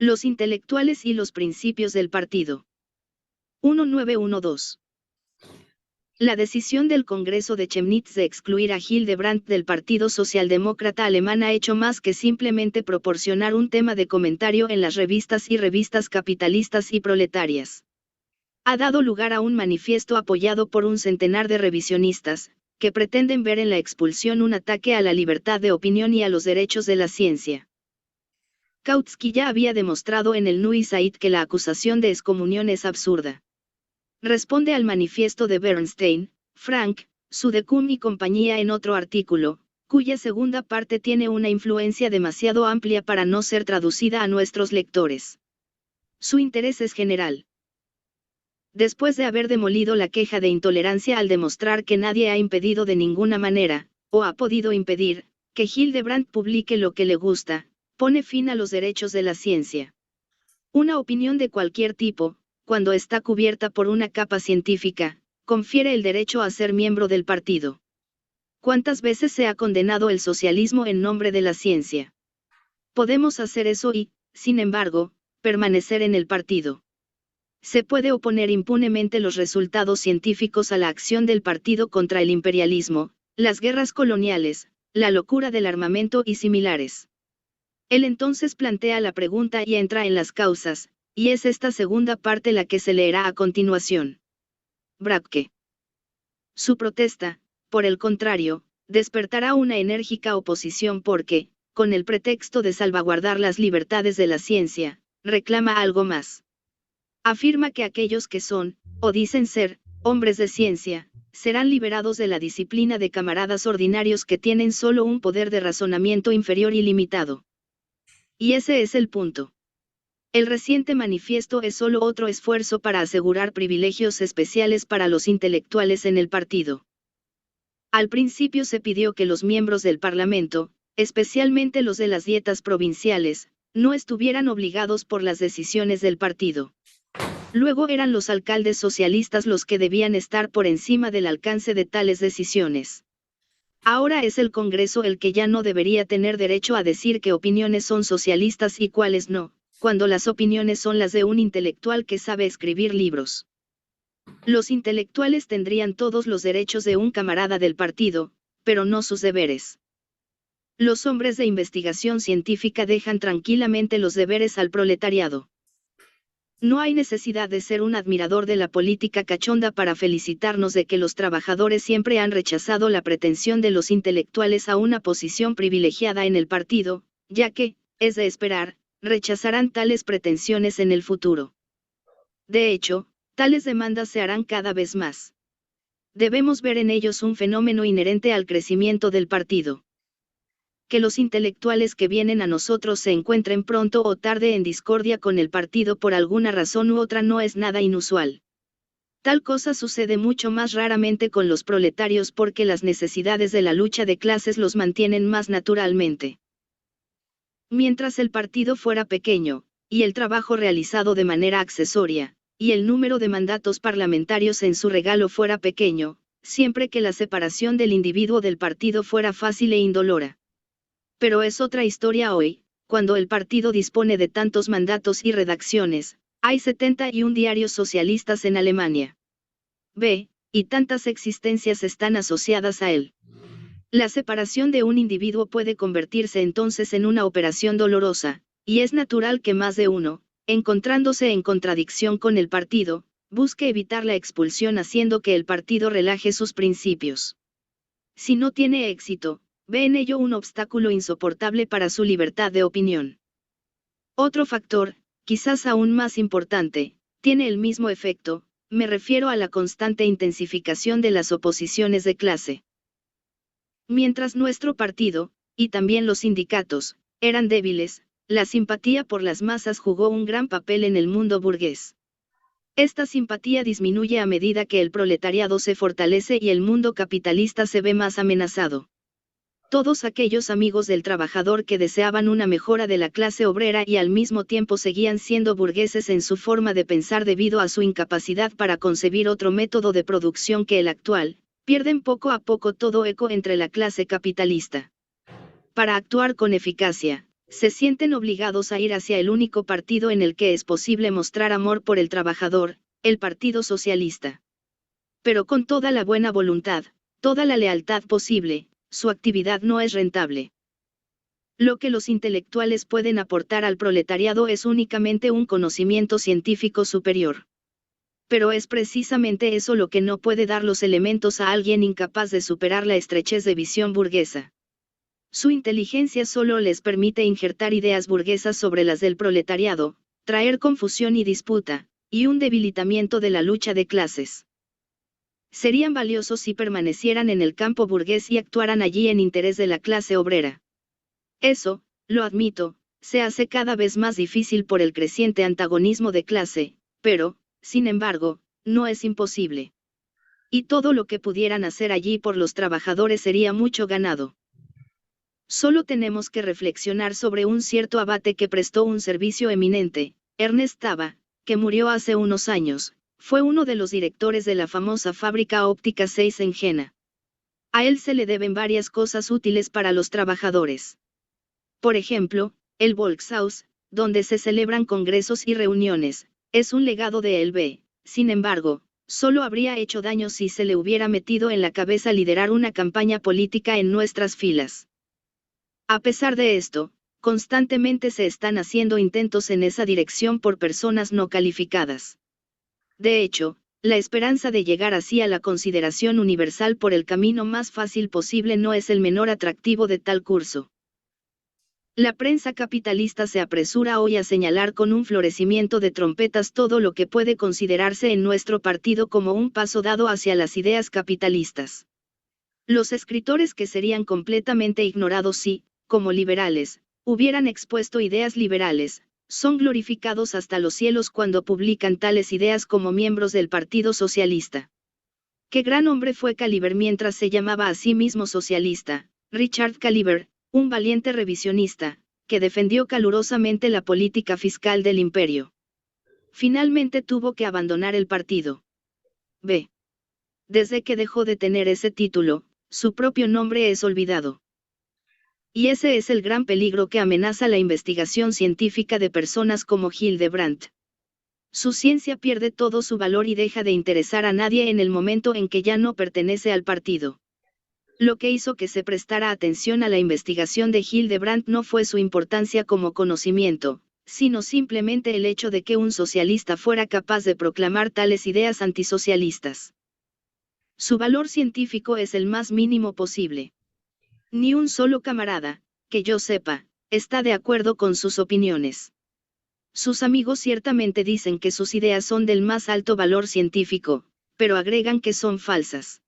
Los intelectuales y los principios del partido. 1912. La decisión del Congreso de Chemnitz de excluir a Hildebrandt del Partido Socialdemócrata Alemán ha hecho más que simplemente proporcionar un tema de comentario en las revistas y revistas capitalistas y proletarias. Ha dado lugar a un manifiesto apoyado por un centenar de revisionistas, que pretenden ver en la expulsión un ataque a la libertad de opinión y a los derechos de la ciencia. Kautsky ya había demostrado en el Neue Zeit que la acusación de excomunión es absurda. Responde al manifiesto de Bernstein, Frank, Sudecum y compañía en otro artículo, cuya segunda parte tiene una influencia demasiado amplia para no ser traducida a nuestros lectores. Su interés es general. Después de haber demolido la queja de intolerancia al demostrar que nadie ha impedido de ninguna manera, o ha podido impedir, que Hildebrandt publique lo que le gusta, pone fin a los derechos de la ciencia. Una opinión de cualquier tipo, cuando está cubierta por una capa científica, confiere el derecho a ser miembro del partido. ¿Cuántas veces se ha condenado el socialismo en nombre de la ciencia? Podemos hacer eso y, sin embargo, permanecer en el partido. Se puede oponer impunemente los resultados científicos a la acción del partido contra el imperialismo, las guerras coloniales, la locura del armamento y similares. Él entonces plantea la pregunta y entra en las causas, y es esta segunda parte la que se leerá a continuación. Bradke. Su protesta, por el contrario, despertará una enérgica oposición porque, con el pretexto de salvaguardar las libertades de la ciencia, reclama algo más. Afirma que aquellos que son, o dicen ser, hombres de ciencia, serán liberados de la disciplina de camaradas ordinarios que tienen solo un poder de razonamiento inferior y limitado. Y ese es el punto. El reciente manifiesto es solo otro esfuerzo para asegurar privilegios especiales para los intelectuales en el partido. Al principio se pidió que los miembros del Parlamento, especialmente los de las dietas provinciales, no estuvieran obligados por las decisiones del partido. Luego eran los alcaldes socialistas los que debían estar por encima del alcance de tales decisiones. Ahora es el Congreso el que ya no debería tener derecho a decir qué opiniones son socialistas y cuáles no, cuando las opiniones son las de un intelectual que sabe escribir libros. Los intelectuales tendrían todos los derechos de un camarada del partido, pero no sus deberes. Los hombres de investigación científica dejan tranquilamente los deberes al proletariado. No hay necesidad de ser un admirador de la política cachonda para felicitarnos de que los trabajadores siempre han rechazado la pretensión de los intelectuales a una posición privilegiada en el partido, ya que, es de esperar, rechazarán tales pretensiones en el futuro. De hecho, tales demandas se harán cada vez más. Debemos ver en ellos un fenómeno inherente al crecimiento del partido. Que los intelectuales que vienen a nosotros se encuentren pronto o tarde en discordia con el partido por alguna razón u otra no es nada inusual. Tal cosa sucede mucho más raramente con los proletarios porque las necesidades de la lucha de clases los mantienen más naturalmente. Mientras el partido fuera pequeño, y el trabajo realizado de manera accesoria, y el número de mandatos parlamentarios en su regalo fuera pequeño, siempre que la separación del individuo del partido fuera fácil e indolora. Pero es otra historia hoy, cuando el partido dispone de tantos mandatos y redacciones, hay 71 diarios socialistas en Alemania. Y tantas existencias están asociadas a él. La separación de un individuo puede convertirse entonces en una operación dolorosa, y es natural que más de uno, encontrándose en contradicción con el partido, busque evitar la expulsión haciendo que el partido relaje sus principios. Si no tiene éxito, ve en ello un obstáculo insoportable para su libertad de opinión. Otro factor, quizás aún más importante, tiene el mismo efecto, me refiero a la constante intensificación de las oposiciones de clase. Mientras nuestro partido, y también los sindicatos, eran débiles, la simpatía por las masas jugó un gran papel en el mundo burgués. Esta simpatía disminuye a medida que el proletariado se fortalece y el mundo capitalista se ve más amenazado. Todos aquellos amigos del trabajador que deseaban una mejora de la clase obrera y al mismo tiempo seguían siendo burgueses en su forma de pensar debido a su incapacidad para concebir otro método de producción que el actual, pierden poco a poco todo eco entre la clase capitalista. Para actuar con eficacia, se sienten obligados a ir hacia el único partido en el que es posible mostrar amor por el trabajador, el Partido Socialista. Pero con toda la buena voluntad, toda la lealtad posible, su actividad no es rentable. Lo que los intelectuales pueden aportar al proletariado es únicamente un conocimiento científico superior. Pero es precisamente eso lo que no puede dar los elementos a alguien incapaz de superar la estrechez de visión burguesa. Su inteligencia solo les permite injertar ideas burguesas sobre las del proletariado, traer confusión y disputa, y un debilitamiento de la lucha de clases. Serían valiosos si permanecieran en el campo burgués y actuaran allí en interés de la clase obrera. Eso, lo admito, se hace cada vez más difícil por el creciente antagonismo de clase, pero, sin embargo, no es imposible. Y todo lo que pudieran hacer allí por los trabajadores sería mucho ganado. Solo tenemos que reflexionar sobre un cierto abate que prestó un servicio eminente, Ernest Taba, que murió hace unos años, fue uno de los directores de la famosa fábrica óptica 6 en Jena. A él se le deben varias cosas útiles para los trabajadores. Por ejemplo, el Volkshaus, donde se celebran congresos y reuniones, es un legado de él. Sin embargo, solo habría hecho daño si se le hubiera metido en la cabeza liderar una campaña política en nuestras filas. A pesar de esto, constantemente se están haciendo intentos en esa dirección por personas no calificadas. De hecho, la esperanza de llegar así a la consideración universal por el camino más fácil posible no es el menor atractivo de tal curso. La prensa capitalista se apresura hoy a señalar con un florecimiento de trompetas todo lo que puede considerarse en nuestro partido como un paso dado hacia las ideas capitalistas. Los escritores que serían completamente ignorados si, como liberales, hubieran expuesto ideas liberales, son glorificados hasta los cielos cuando publican tales ideas como miembros del Partido Socialista. Qué gran hombre fue Caliber mientras se llamaba a sí mismo socialista, Richard Caliber, un valiente revisionista, que defendió calurosamente la política fiscal del imperio. Finalmente tuvo que abandonar el partido. B. Desde que dejó de tener ese título, su propio nombre es olvidado. Y ese es el gran peligro que amenaza la investigación científica de personas como Hildebrandt. Su ciencia pierde todo su valor y deja de interesar a nadie en el momento en que ya no pertenece al partido. Lo que hizo que se prestara atención a la investigación de Hildebrandt no fue su importancia como conocimiento, sino simplemente el hecho de que un socialista fuera capaz de proclamar tales ideas antisocialistas. Su valor científico es el más mínimo posible. Ni un solo camarada, que yo sepa, está de acuerdo con sus opiniones. Sus amigos ciertamente dicen que sus ideas son del más alto valor científico, pero agregan que son falsas.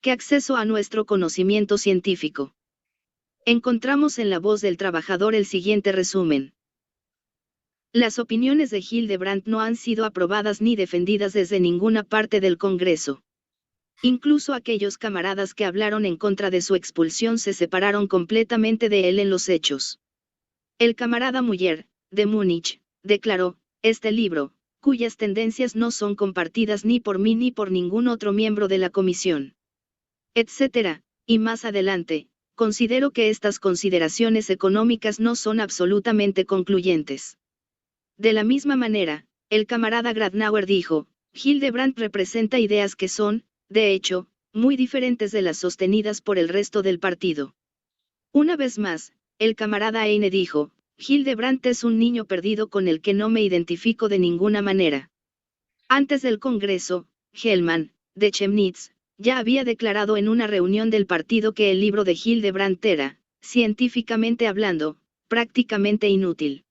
¿Qué acceso a nuestro conocimiento científico? Encontramos en La Voz del Trabajador el siguiente resumen. Las opiniones de Hildebrandt no han sido aprobadas ni defendidas desde ninguna parte del Congreso. Incluso aquellos camaradas que hablaron en contra de su expulsión se separaron completamente de él en los hechos. El camarada Muller, de Múnich, declaró, este libro, cuyas tendencias no son compartidas ni por mí ni por ningún otro miembro de la comisión. Etcétera, y más adelante, considero que estas consideraciones económicas no son absolutamente concluyentes. De la misma manera, el camarada Gradnauer dijo, Hildebrandt representa ideas que son, de hecho, muy diferentes de las sostenidas por el resto del partido. Una vez más, el camarada Heine dijo, Hildebrandt es un niño perdido con el que no me identifico de ninguna manera. Antes del Congreso, Hellmann, de Chemnitz, ya había declarado en una reunión del partido que el libro de Hildebrandt era, científicamente hablando, prácticamente inútil.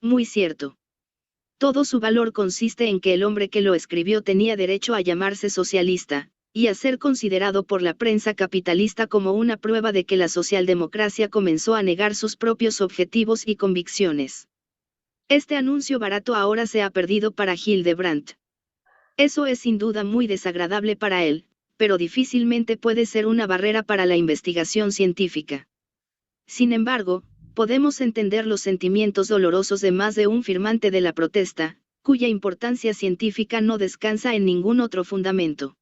Muy cierto. Todo su valor consiste en que el hombre que lo escribió tenía derecho a llamarse socialista, y a ser considerado por la prensa capitalista como una prueba de que la socialdemocracia comenzó a negar sus propios objetivos y convicciones. Este anuncio barato ahora se ha perdido para Hildebrandt. Eso es sin duda muy desagradable para él, pero difícilmente puede ser una barrera para la investigación científica. Sin embargo, podemos entender los sentimientos dolorosos de más de un firmante de la protesta, cuya importancia científica no descansa en ningún otro fundamento.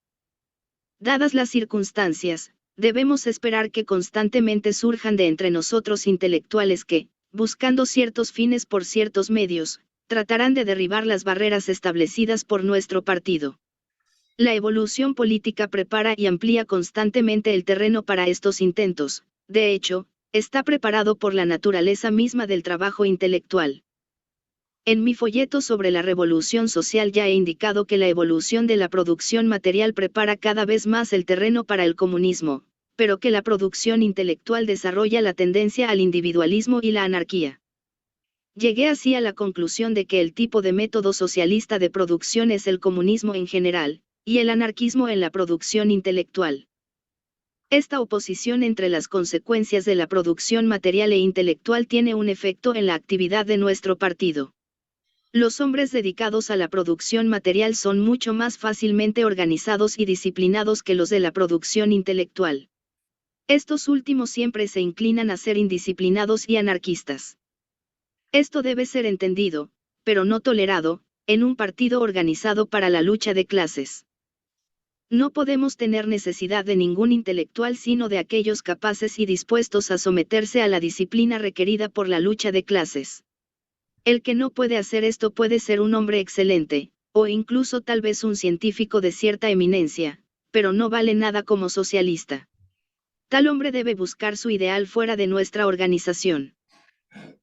Dadas las circunstancias, Debemos esperar que constantemente surjan de entre nosotros intelectuales que, buscando ciertos fines por ciertos medios, tratarán de derribar las barreras establecidas por nuestro partido. La evolución política prepara y amplía constantemente el terreno para estos intentos, de hecho, está preparado por la naturaleza misma del trabajo intelectual. En mi folleto sobre la revolución social ya he indicado que la evolución de la producción material prepara cada vez más el terreno para el comunismo, pero que la producción intelectual desarrolla la tendencia al individualismo y la anarquía. Llegué así a la conclusión de que el tipo de método socialista de producción es el comunismo en general, y el anarquismo en la producción intelectual. Esta oposición entre las consecuencias de la producción material e intelectual tiene un efecto en la actividad de nuestro partido. Los hombres dedicados a la producción material son mucho más fácilmente organizados y disciplinados que los de la producción intelectual. Estos últimos siempre se inclinan a ser indisciplinados y anarquistas. Esto debe ser entendido, pero no tolerado, en un partido organizado para la lucha de clases. No podemos tener necesidad de ningún intelectual sino de aquellos capaces y dispuestos a someterse a la disciplina requerida por la lucha de clases. El que no puede hacer esto puede ser un hombre excelente, o incluso tal vez un científico de cierta eminencia, pero no vale nada como socialista. Tal hombre debe buscar su ideal fuera de nuestra organización.